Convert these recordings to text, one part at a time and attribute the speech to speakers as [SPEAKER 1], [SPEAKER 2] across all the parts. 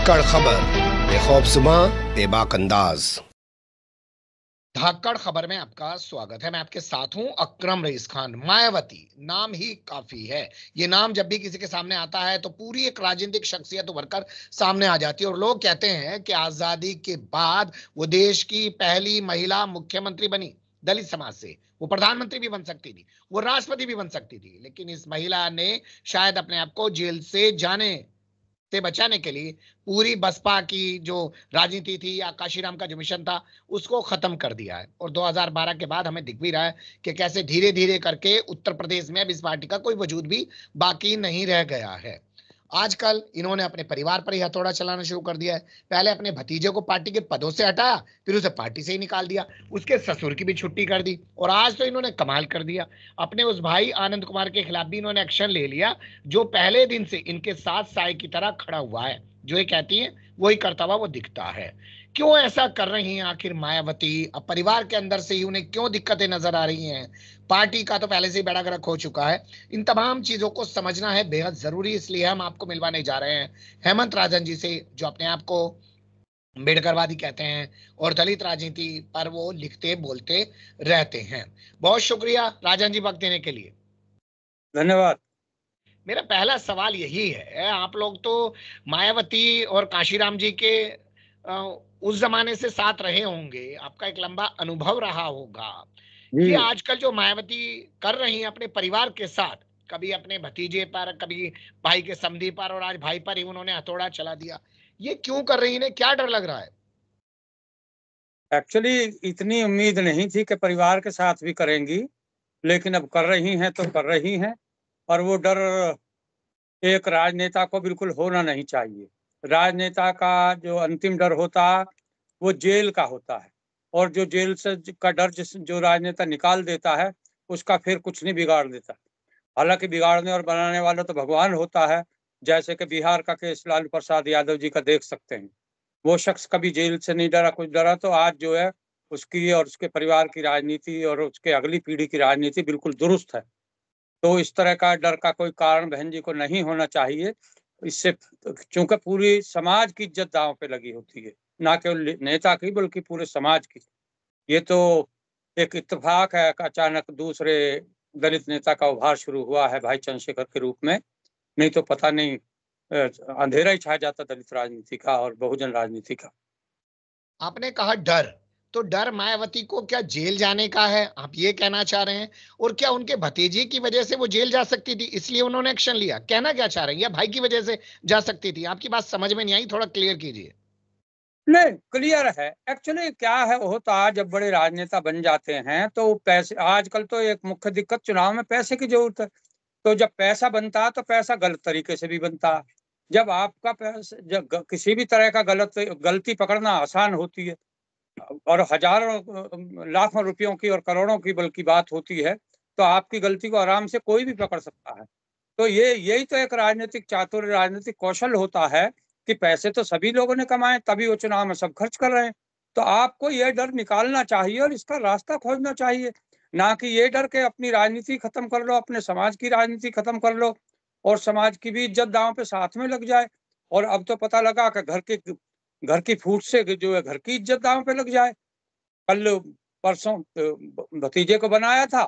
[SPEAKER 1] धाकड़ खबर, बेखौफ सुबह, बेबाक अंदाज।
[SPEAKER 2] धाकड़ खबर में आपका स्वागत है। मैं आपके साथ हूं अकरम रईस खान। मायावती नाम ही काफी है। ये नाम जब भी किसी के सामने आता है तो पूरी एक राजनीतिक शख्सियत उभर कर सामने आ जाती है और लोग कहते हैं कि आजादी के बाद वो देश की पहली महिला मुख्यमंत्री बनी। दलित समाज से वो प्रधानमंत्री भी बन सकती थी, वो राष्ट्रपति भी बन सकती थी, लेकिन इस महिला ने शायद अपने आप को जेल से जाने से बचाने के लिए पूरी बसपा की जो राजनीति थी या काशीराम का जो मिशन था उसको खत्म कर दिया है। और 2012 के बाद हमें दिख भी रहा है कि कैसे धीरे धीरे करके उत्तर प्रदेश में अब इस पार्टी का कोई वजूद भी बाकी नहीं रह गया है। आजकल इन्होंने अपने परिवार पर ही हथौड़ा चलाना शुरू कर दिया है। पहले अपने भतीजे को पार्टी के पदों से हटाया, फिर उसे पार्टी से ही निकाल दिया, उसके ससुर की भी छुट्टी कर दी और आज तो इन्होंने कमाल कर दिया। अपने उस भाई आनंद कुमार के खिलाफ भी इन्होंने एक्शन ले लिया, जो पहले दिन से इनके साथ साय की तरह खड़ा हुआ है। जो ये कहती है वही करता हुआ वो दिखता है। क्यों ऐसा कर रही हैं आखिर मायावती? अब परिवार के अंदर से ही उन्हें क्यों दिक्कतें नजर आ रही हैं? पार्टी का तो पहले से ही बेड़ा गर्क हो चुका है। इन तमाम चीजों को समझना है बेहद जरूरी, इसलिए हम आपको मिलवाने जा रहे हैं हेमंत राजन जी से, जो अपने आप को अम्बेडकरवादी कहते हैं और दलित राजनीति पर वो लिखते बोलते रहते हैं। बहुत शुक्रिया राजन जी वक्त देने के लिए।
[SPEAKER 3] धन्यवाद।
[SPEAKER 2] मेरा पहला सवाल यही है, आप लोग तो मायावती और काशीराम जी के उस जमाने से साथ रहे होंगे, आपका एक लंबा अनुभव रहा होगा। ये आजकल जो मायावती कर रही हैं अपने परिवार के साथ, कभी अपने भतीजे पर, कभी भाई के समधी पर और आज भाई पर ही उन्होंने हथौड़ा चला दिया, ये क्यों कर रही हैं? क्या डर लग रहा है?
[SPEAKER 3] एक्चुअली इतनी उम्मीद नहीं थी कि परिवार के साथ भी करेंगी, लेकिन अब कर रही हैं तो कर रही हैं। और वो डर एक राजनेता को बिल्कुल होना नहीं चाहिए। राजनेता का जो अंतिम डर होता वो जेल का होता है, और जो जेल से का डर जो राजनेता निकाल देता है उसका फिर कुछ नहीं बिगाड़ देता। हालांकि बिगाड़ने और बनाने वाला तो भगवान होता है। जैसे कि बिहार का केस लालू प्रसाद यादव जी का देख सकते हैं। वो शख्स कभी जेल से नहीं डरा, कुछ डरा, तो आज जो है उसकी और उसके परिवार की राजनीति और उसके अगली पीढ़ी की राजनीति बिल्कुल दुरुस्त है। तो इस तरह का डर का कोई कारण बहन जी को नहीं होना चाहिए। इससे चूंकि पूरी समाज की इज्जत दांव पे लगी होती है, ना केवल नेता की बल्कि पूरे समाज की। ये तो एक इत्तेफाक है कि अचानक दूसरे दलित नेता का उभार शुरू हुआ है भाई चंद्रशेखर के रूप में। नहीं तो पता नहीं अंधेरा ही छा जाता दलित राजनीति का और बहुजन राजनीति का।
[SPEAKER 2] आपने कहा डर, तो डर मायावती को क्या जेल जाने का है, आप ये कहना चाह रहे हैं? और क्या उनके भतीजे की वजह से वो जेल जा सकती थी इसलिए उन्होंने एक्शन लिया? कहना क्या चाह रहे हैं? या भाई की वजह से जा सकती थी? आपकी बात समझ में नहीं आई, थोड़ा क्लियर कीजिए।
[SPEAKER 3] नहीं, क्लियर है। एक्चुअली क्या है, होता जब बड़े राजनेता बन जाते हैं तो पैसे, आजकल तो एक मुख्य दिक्कत चुनाव में पैसे की जरूरत है। तो जब पैसा बनता है तो पैसा गलत तरीके से भी बनता है। जब आपका पैसा, जब किसी भी तरह का गलती पकड़ना आसान होती है, और हजारों लाखों रुपयों की और करोड़ों की बल्कि बात होती है, तो आपकी गलती को आराम से कोई भी पकड़ सकता है। तो यही तो एक राजनीतिक चातुर्य, राजनीतिक कौशल होता है कि पैसे तो सभी लोगों ने कमाए, तभी वो चुनाव में सब खर्च कर रहे हैं। तो आपको ये डर निकालना चाहिए और इसका रास्ता खोजना चाहिए, ना कि ये डर के अपनी राजनीति खत्म कर लो, अपने समाज की राजनीति खत्म कर लो और समाज की भी इज्जत दांव पे साथ में लग जाए। और अब तो पता लगा कि घर की फूट से जो है घर की इज्जत दांव पे लग जाए। कल परसों भतीजे को बनाया था,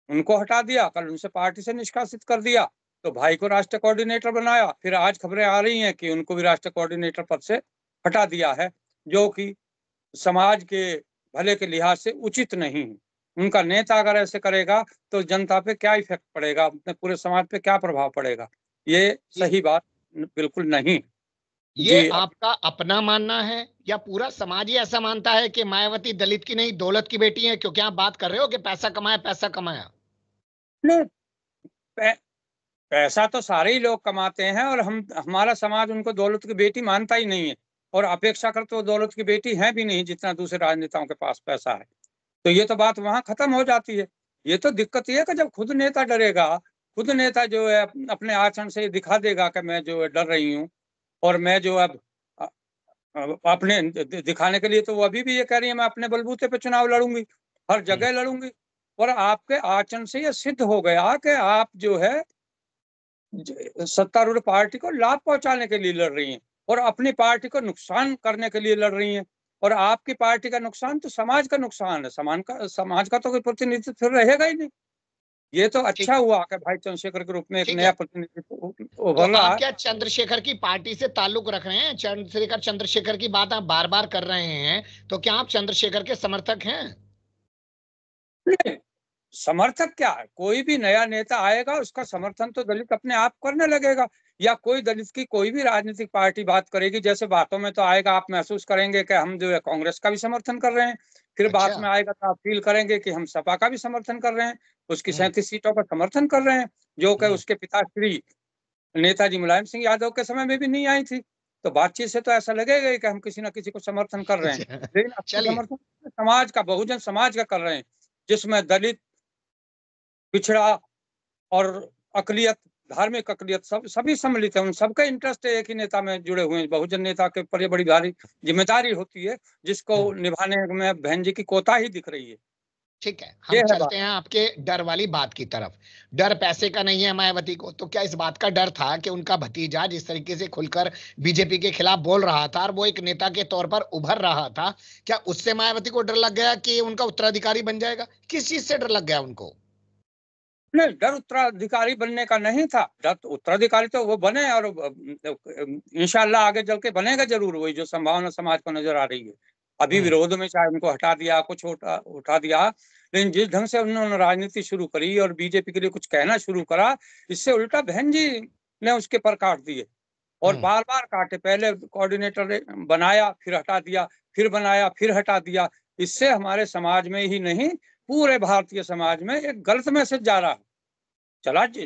[SPEAKER 3] उनको हटा दिया, कल उनसे पार्टी से निष्कासित कर दिया, तो भाई को राष्ट्रीय कोऑर्डिनेटर बनाया। फिर आज खबरें आ रही हैं कि उनको भी राष्ट्रीय कोऑर्डिनेटर पद से हटा दिया है, जो कि समाज के भले के लिहाज से उचित नहीं है। उनका नेता अगर ऐसे करेगा तो जनता पे क्या इफेक्ट पड़ेगा, अपने पूरे समाज पे क्या प्रभाव पड़ेगा, ये सही बात बिल्कुल नहीं।
[SPEAKER 2] ये आपका अपना मानना है या पूरा समाज ही ऐसा मानता है कि मायावती दलित की नहीं दौलत की बेटी है? क्योंकि आप बात कर रहे हो कि पैसा कमाया पैसा कमाया।
[SPEAKER 3] नहीं, पैसा तो सारे ही लोग कमाते हैं और हमारा समाज उनको दौलत की बेटी मानता ही नहीं है, और अपेक्षा कर तो दौलत की बेटी है भी नहीं जितना दूसरे राजनेताओं के पास पैसा है। तो ये तो बात वहां खत्म हो जाती है। ये तो दिक्कत ये है कि जब खुद नेता डरेगा, खुद नेता जो है अपने आचरण से दिखा देगा कि मैं जो है डर रही हूँ, और मैं जो अब अपने दिखाने के लिए, तो वो अभी भी ये कह रही है मैं अपने बलबूते पे चुनाव लड़ूंगी, हर जगह लड़ूंगी। और आपके आचरण से ये सिद्ध हो गया कि आप जो है सत्तारूढ़ पार्टी को लाभ पहुंचाने के लिए लड़ रही हैं। और अपनी पार्टी को नुकसान करने के लिए लड़ रही हैं। और आपकी पार्टी का नुकसान तो समाज का नुकसान है, समाज का तो कोई प्रतिनिधित्व फिर रहेगा ही नहीं। ये तो
[SPEAKER 2] ठीक
[SPEAKER 3] अच्छा हुआ कि भाई चंद्रशेखर के रूप में एक
[SPEAKER 2] ठीक
[SPEAKER 3] नया
[SPEAKER 2] है।
[SPEAKER 3] प्रतिनिधित्व
[SPEAKER 2] तो
[SPEAKER 3] उभर रहा
[SPEAKER 2] आप
[SPEAKER 3] है।
[SPEAKER 2] क्या चंद्रशेखर की पार्टी से ताल्लुक रख रहे हैं? चंद्रशेखर की बात आप बार बार कर रहे हैं, तो क्या आप चंद्रशेखर के समर्थक हैं?
[SPEAKER 3] नहीं, समर्थक क्या है, कोई भी नया नेता आएगा उसका समर्थन तो दलित अपने आप करने लगेगा। या कोई दलित की कोई भी राजनीतिक पार्टी बात करेगी, जैसे बातों में तो आएगा, आप महसूस करेंगे कि हम जो है कांग्रेस का भी समर्थन कर रहे हैं, फिर बात
[SPEAKER 2] अच्छा।
[SPEAKER 3] में आएगा तो आप फील करेंगे कि हम सपा का भी समर्थन कर रहे हैं, उसकी
[SPEAKER 2] हम्म
[SPEAKER 3] 37 सीटों का समर्थन कर रहे हैं, जो कि
[SPEAKER 2] हम्म
[SPEAKER 3] उसके पिताश्री नेताजी मुलायम सिंह यादव के समय में भी नहीं आई थी। तो बातचीत से तो ऐसा लगेगा ही कि हम किसी ना किसी को समर्थन कर रहे हैं, लेकिन असली
[SPEAKER 2] चलिए।
[SPEAKER 3] समर्थन समाज का, बहुजन समाज का कर रहे हैं, जिसमें दलित, पिछड़ा और अकलियत, धार्मिक अकलियत सभी सम्मिलित है। उन सबका इंटरेस्ट एक ही नेता में जुड़े हुए हैं। बहुजन नेता के ऊपर ये बड़ी भारी जिम्मेदारी होती है, जिसको
[SPEAKER 2] हम्म
[SPEAKER 3] निभाने में बहन जी की कोताही दिख रही है।
[SPEAKER 2] ठीक है,
[SPEAKER 3] ये
[SPEAKER 2] हम
[SPEAKER 3] है बात।
[SPEAKER 2] चलते हैं आपके डर वाली बात की तरफ। डर पैसे का नहीं है मायावती को, तो क्या इस बात का डर था कि उनका भतीजा जिस तरीके से खुलकर बीजेपी के खिलाफ बोल रहा था और वो एक नेता के तौर पर उभर रहा था, क्या उससे मायावती को डर लग गया कि उनका उत्तराधिकारी बन जाएगा? किस चीज से डर लग गया उनको?
[SPEAKER 3] नहीं, डर उत्तराधिकारी बनने का नहीं था। डर तो उत्तराधिकारी तो वो बने, और इंशाल्लाह आगे चल के बनेगा जरूर, वही जो संभावना समाज को नजर आ रही है। अभी
[SPEAKER 2] हम्म
[SPEAKER 3] विरोध में चाहे उनको हटा दिया, कुछ उठा दिया, लेकिन जिस ढंग से उन्होंने राजनीति शुरू करी और बीजेपी के लिए कुछ कहना शुरू करा, इससे उल्टा बहन जी ने उसके पर काट दिए, और
[SPEAKER 2] हम्म
[SPEAKER 3] बार बार काटे। पहले कोऑर्डिनेटर बनाया, फिर हटा दिया, फिर बनाया, फिर हटा दिया। इससे हमारे समाज में ही नहीं, पूरे भारतीय समाज में एक गलत मैसेज जा रहा है।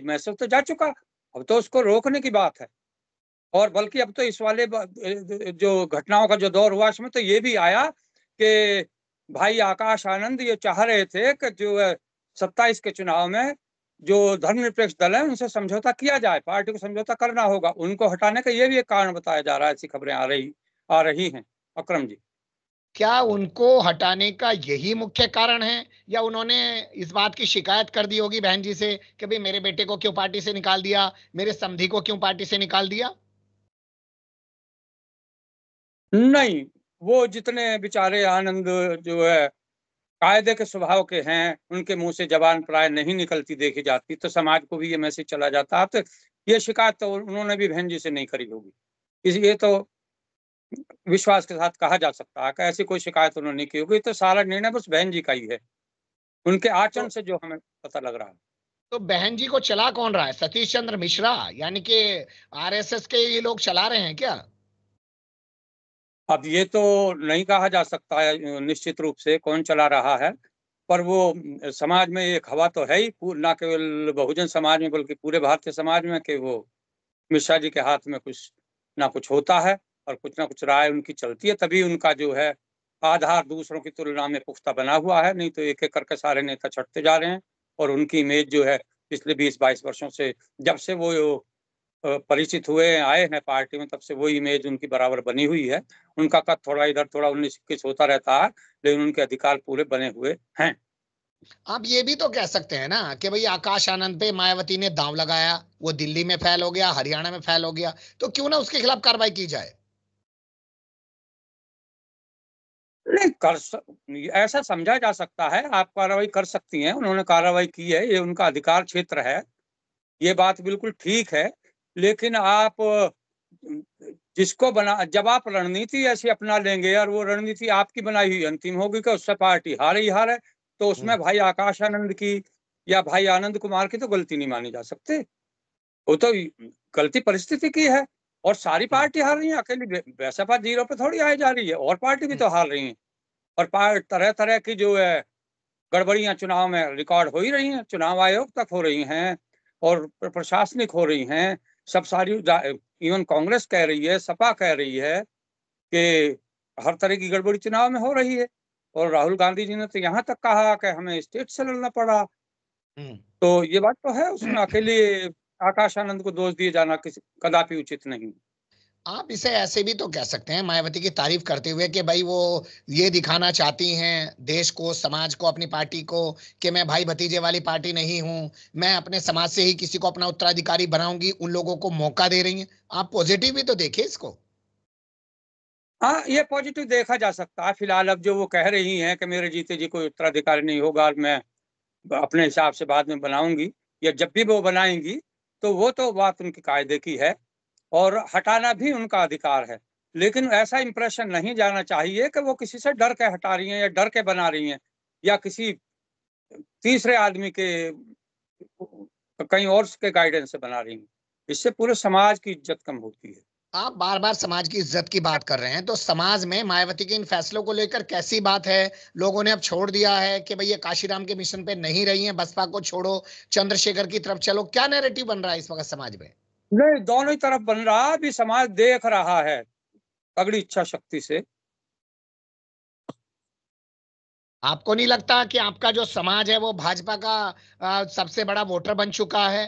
[SPEAKER 3] मैसेज तो जा चुका, अब तो उसको रोकने की बात है। और बल्कि अब तो इस वाले जो घटनाओं का जो दौर हुआ, इसमें तो ये भी आया कि भाई आकाश आनंद ये चाह रहे थे कि जो 27 के चुनाव में जो धर्मनिरपेक्ष दल है उनसे समझौता किया जाए, पार्टी को समझौता करना होगा, उनको हटाने का ये भी एक कारण बताया जा रहा है। ऐसी खबरें आ रही हैं अकरम जी।
[SPEAKER 2] क्या उनको हटाने का यही मुख्य कारण है, या उन्होंने इस बात की शिकायत कर दी होगी बहन जी से कि भाई मेरे बेटे को क्यों पार्टी से निकाल दिया, मेरे समधी को क्यों पार्टी से निकाल दिया?
[SPEAKER 3] नहीं, वो जितने बेचारे आनंद जो है कायदे के स्वभाव के हैं, उनके मुंह से जबान प्राय नहीं निकलती देखी जाती, तो समाज को भी ये मैसेज चला जाता। तो ये शिकायत तो उन्होंने भी बहन जी से नहीं करी होगी, इसलिए तो विश्वास के साथ कहा जा सकता है कि ऐसी कोई शिकायत उन्होंने नहीं की होगी। तो सारा निर्णय बस बहन जी का ही है, उनके आचरण
[SPEAKER 2] तो
[SPEAKER 3] से जो हमें पता लग रहा है।
[SPEAKER 2] तो बहन जी को चला कौन रहा है? सतीश चंद्र मिश्रा, यानी कि आरएसएस के ये लोग चला रहे हैं क्या?
[SPEAKER 3] अब ये तो नहीं कहा जा सकता है निश्चित रूप से कौन चला रहा है, पर वो समाज में एक हवा तो है ही, ना केवल बहुजन समाज में बल्कि पूरे भारतीय समाज में, कि वो मिश्रा जी के हाथ में कुछ ना कुछ होता है, और कुछ ना कुछ राय उनकी चलती है, तभी उनका जो है आधार दूसरों की तुलना में पुख्ता बना हुआ है। नहीं तो एक एक करके सारे नेता छटते जा रहे हैं, और उनकी इमेज जो है पिछले 20-22 वर्षों से, जब से वो परिचित हुए आए हैं पार्टी में, तब से वो इमेज उनकी बराबर बनी हुई है। उनका कद थोड़ा इधर थोड़ा 19-21 होता रहता है, लेकिन उनके अधिकार पूरे बने हुए हैं।
[SPEAKER 2] आप ये भी तो कह सकते हैं ना कि भाई आकाश आनंद पे मायावती ने दांव लगाया, वो दिल्ली में फैल हो गया, हरियाणा में फैल हो गया, तो क्यों ना उसके खिलाफ कार्रवाई की जाए?
[SPEAKER 3] नहीं ऐसा समझा जा सकता है, आप कार्रवाई कर सकती हैं, उन्होंने कार्रवाई की है, ये उनका अधिकार क्षेत्र है, ये बात बिल्कुल ठीक है। लेकिन आप जिसको बना, जब आप रणनीति ऐसी अपना लेंगे और वो रणनीति आपकी बनाई हुई अंतिम होगी कि उससे पार्टी हार ही हार है, तो उसमें भाई आकाश आनंद की या भाई आनंद कुमार की तो गलती नहीं मानी जा सकती। वो तो गलती परिस्थिति की है, और सारी
[SPEAKER 2] हम्म
[SPEAKER 3] पार्टी हार रही है, अकेली बसपा जीरो पे थोड़ी आए जा रही है, और पार्टी भी
[SPEAKER 2] हम्म
[SPEAKER 3] तो हार रही है। और तरह तरह की जो है गड़बड़ियां चुनाव में रिकॉर्ड हो ही रही हैं, चुनाव आयोग तक हो रही हैं, और प्रशासनिक हो रही हैं, सब सारी। इवन कांग्रेस कह रही है, सपा कह रही है कि हर तरह की गड़बड़ी चुनाव में हो रही है। और राहुल गांधी जी ने तो यहाँ तक कहा कि हमें स्टेट से लड़ना पड़ा।
[SPEAKER 2] हम्म।
[SPEAKER 3] तो ये बात तो है, उसमें अकेले आकाश आनंद को दोष दिए जाना किसी कदापि उचित नहीं।
[SPEAKER 2] आप इसे ऐसे भी तो कह सकते हैं मायावती की तारीफ करते हुए कि भाई वो ये दिखाना चाहती हैं देश को, समाज को, अपनी पार्टी को, कि मैं भाई भतीजे वाली पार्टी नहीं हूं, मैं अपने समाज से ही किसी को अपना उत्तराधिकारी बनाऊंगी, उन लोगों को मौका दे रही हैं। आप पॉजिटिव भी तो देखिए इसको।
[SPEAKER 3] हाँ, ये पॉजिटिव देखा जा सकता है। फिलहाल अब जो वो कह रही हैं कि मेरे जीते जी कोई उत्तराधिकारी नहीं होगा और मैं अपने हिसाब से बाद में बनाऊंगी, या जब भी वो बनाएंगी, तो वो तो बात उनके कायदे की है और हटाना भी उनका अधिकार है। लेकिन ऐसा इंप्रेशन नहीं जाना चाहिए कि वो किसी से डर के हटा रही हैं या डर के बना रही हैं, या किसी तीसरे आदमी के कहीं और के गाइडेंस से बना रही हैं। इससे पूरे समाज की इज्जत कम होती है।
[SPEAKER 2] आप बार बार समाज की इज्जत की बात कर रहे हैं, तो समाज में मायावती के इन फैसलों को लेकर कैसी बात है? लोगों ने अब छोड़ दिया है कि भाई ये काशीराम के मिशन पे नहीं रही हैं, बसपा को छोड़ो, चंद्रशेखर की तरफ चलो। क्या नैरेटिव बन रहा है इस वक्त समाज में?
[SPEAKER 3] नहीं, दोनों ही तरफ बन रहा, भी समाज देख रहा है तगड़ी इच्छा शक्ति से।
[SPEAKER 2] आपको नहीं लगता कि आपका जो समाज है वो भाजपा का सबसे बड़ा वोटर बन चुका है?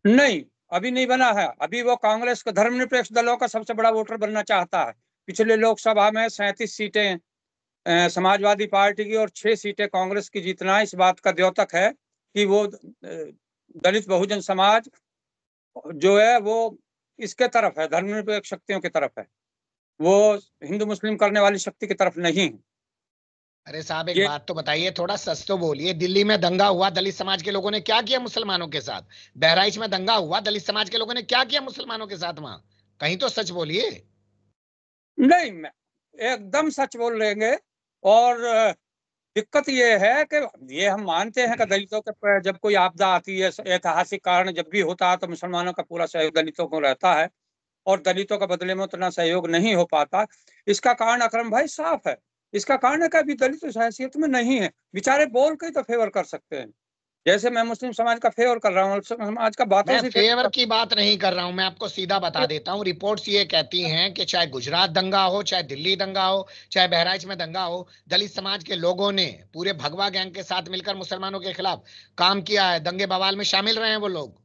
[SPEAKER 3] नहीं, अभी नहीं बना है। अभी वो कांग्रेस का, धर्मनिरपेक्ष दलों का सबसे बड़ा वोटर बनना चाहता है। पिछले लोकसभा में 37 सीटें समाजवादी पार्टी की और 6 सीटें कांग्रेस की जीतना इस बात का द्योतक है कि वो दलित बहुजन समाज जो है वो इसके तरफ है, धर्मनिरपेक्ष शक्तियों की तरफ है। वो हिंदू मुस्लिम करने वाली शक्ति की तरफ नहीं है।
[SPEAKER 2] अरे साहब, एक
[SPEAKER 3] ये
[SPEAKER 2] बात तो बताइए, थोड़ा सच तो बोलिए। दिल्ली में दंगा हुआ, दलित समाज के लोगों ने क्या किया मुसलमानों के साथ? बहराइच में दंगा हुआ, दलित समाज के लोगों ने क्या किया मुसलमानों के साथ वहां? कहीं तो सच बोलिए।
[SPEAKER 3] नहीं, मैं एकदम सच बोल लेंगे। और दिक्कत ये है कि ये हम मानते हैं कि दलितों के जब कोई आपदा आती है, ऐतिहासिक कारण जब भी होता है, तो मुसलमानों का पूरा सहयोग दलितों को रहता है और दलितों का बदले में उतना सहयोग नहीं हो पाता। इसका कारण अकरम भाई साफ है। इसका कारण है कि अभी दलित उस हैसियत में नहीं है। बेचारे बोल के ही तो फेवर कर सकते हैं, जैसे मैं मुस्लिम समाज का फेवर कर रहा हूँ, मुस्लिम समाज का बातों
[SPEAKER 2] मैं
[SPEAKER 3] से
[SPEAKER 2] फेवर
[SPEAKER 3] फेवर
[SPEAKER 2] की बात नहीं कर रहा हूं, मैं आपको सीधा बता देता हूं। रिपोर्ट्स ये कहती हैं कि चाहे गुजरात दंगा हो, चाहे दिल्ली दंगा हो, चाहे बहराइच में दंगा हो, दलित समाज के लोगों ने पूरे भगवा गैंग के साथ मिलकर मुसलमानों के खिलाफ काम किया है। दंगे बवाल में शामिल रहे हैं वो लोग।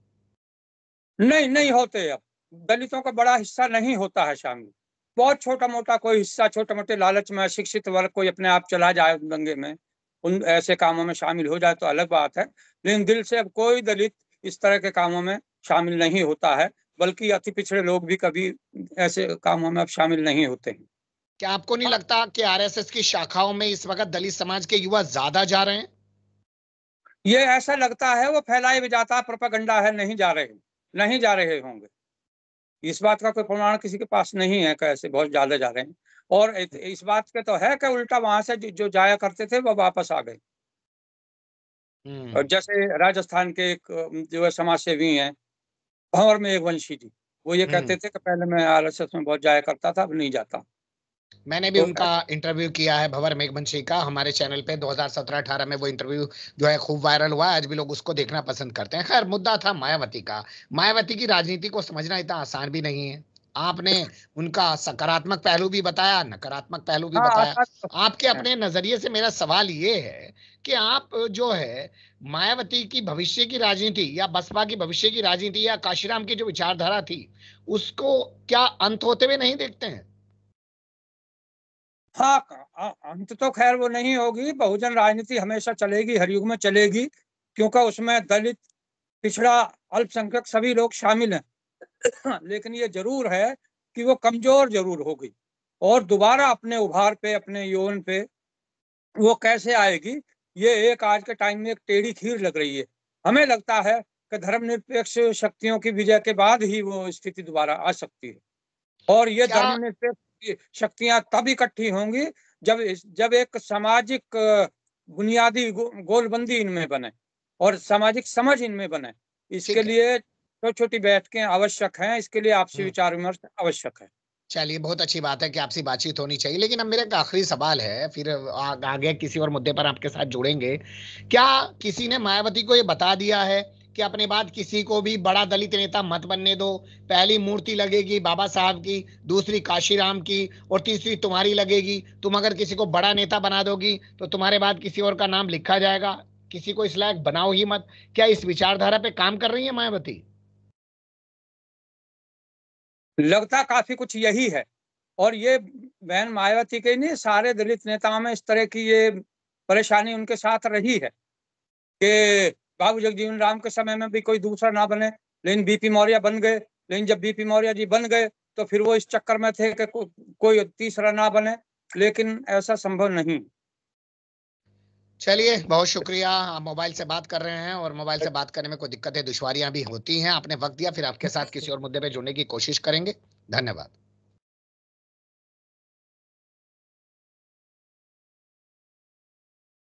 [SPEAKER 3] नहीं, नहीं होते। अब दलितों का बड़ा हिस्सा नहीं होता है शामिल। बहुत छोटा मोटा कोई हिस्सा, छोटे मोटे लालच में अशिक्षित वर्ग कोई अपने आप चला जाए दंगे में, उन ऐसे कामों में शामिल हो जाए तो अलग बात है। लेकिन दिल से अब कोई दलित इस तरह के कामों में शामिल नहीं होता है, बल्कि अति पिछड़े लोग भी कभी ऐसे कामों में अब शामिल नहीं होते हैं।
[SPEAKER 2] क्या आपको नहीं लगता कि आरएसएस की शाखाओं में इस वक्त दलित समाज के युवा ज्यादा जा रहे हैं?
[SPEAKER 3] ये ऐसा लगता है वो फैलाए भी जाता प्रोपेगेंडा है, नहीं जा रहे, नहीं जा रहे होंगे। इस बात का कोई प्रमाण किसी के पास नहीं है कि ऐसे बहुत ज्यादा जा रहे हैं। और इस बात के तो है कि उल्टा वहां से जो जाया करते थे वो वापस आ गए। और
[SPEAKER 2] हम्म।
[SPEAKER 3] जैसे राजस्थान के एक जो है समाज सेवी हैं, भंवर में एक वंशी जी, वो ये कहते
[SPEAKER 2] हम्म।
[SPEAKER 3] थे कि पहले मैं आरएसएस में बहुत जाया करता था, अब नहीं जाता।
[SPEAKER 2] मैंने भी
[SPEAKER 3] तो
[SPEAKER 2] उनका इंटरव्यू किया है, भंवर मेघवंशी का, हमारे चैनल पे 2017-18 में वो इंटरव्यू जो है खूब वायरल हुआ है। आज भी लोग उसको देखना पसंद करते हैं। खैर, मुद्दा था मायावती का। मायावती की राजनीति को समझना इतना आसान भी नहीं है। आपने उनका सकारात्मक पहलू भी बताया, नकारात्मक पहलू भी
[SPEAKER 3] हाँ,
[SPEAKER 2] बताया।
[SPEAKER 3] आसान तो
[SPEAKER 2] आपके
[SPEAKER 3] है।
[SPEAKER 2] अपने नजरिए से मेरा सवाल ये है कि आप जो है मायावती की भविष्य की राजनीति, या बसपा की भविष्य की राजनीति, या काशीराम की जो विचारधारा थी, उसको क्या अंत होते हुए नहीं देखते हैं?
[SPEAKER 3] हाँ, अंत तो खैर वो नहीं होगी। बहुजन राजनीति हमेशा चलेगी, हर युग में चलेगी, क्योंकि उसमें दलित, पिछड़ा, अल्पसंख्यक सभी लोग शामिल हैं। लेकिन ये जरूर है कि वो कमजोर जरूर होगी और दोबारा अपने उभार पे, अपने यौवन पे वो कैसे आएगी, ये एक आज के टाइम में एक टेढ़ी खीर लग रही है। हमें लगता है कि धर्मनिरपेक्ष शक्तियों की विजय के बाद ही वो स्थिति दोबारा आ सकती है। और ये
[SPEAKER 2] क्या
[SPEAKER 3] धर्मनिरपेक्ष शक्तियां तब इकट्ठी होंगी जब जब एक सामाजिक बुनियादी गोलबंदी इनमें बने और सामाजिक समझ इनमें बने। इसके
[SPEAKER 2] ठीक है।
[SPEAKER 3] लिए छोटी छोटी बैठकें आवश्यक हैं, इसके लिए आपसी
[SPEAKER 2] हम्म।
[SPEAKER 3] विचार विमर्श आवश्यक है।
[SPEAKER 2] चलिए, बहुत अच्छी बात है कि आपसी बातचीत होनी चाहिए, लेकिन अब मेरा एक आखिरी सवाल है, फिर आगे किसी और मुद्दे पर आपके साथ जुड़ेंगे। क्या किसी ने मायावती को ये बता दिया है कि अपने बाद किसी को भी बड़ा दलित नेता मत बनने दो? पहली मूर्ति लगेगी बाबा साहब की, दूसरी काशीराम की, और तीसरी तुम्हारी लगेगी। तुम अगर किसी को बड़ा नेता बना दोगी तो तुम्हारे बाद किसी और का नाम लिखा जाएगा। किसी को इस लायक बनाओ ही मत। क्या इस विचारधारा पे काम कर रही है मायावती?
[SPEAKER 3] लगता काफी कुछ यही है। और ये बहन मायावती के नहीं, सारे दलित नेताओं में इस तरह की ये परेशानी उनके साथ रही है कि बाबू जगजीवन राम के समय में भी कोई दूसरा ना बने, लेकिन बीपी मौर्य बन गए। लेकिन जब बीपी मौर्य जी बन गए तो फिर वो इस चक्कर में थे कि कोई तीसरा ना बने, लेकिन ऐसा संभव नहीं।
[SPEAKER 2] चलिए, बहुत शुक्रिया। आप मोबाइल से बात कर रहे हैं और मोबाइल से बात करने में कोई दिक्कतें दुश्वारियां भी होती हैं। आपने वक्त दिया, फिर आपके साथ किसी और मुद्दे पे जुड़ने की कोशिश करेंगे। धन्यवाद।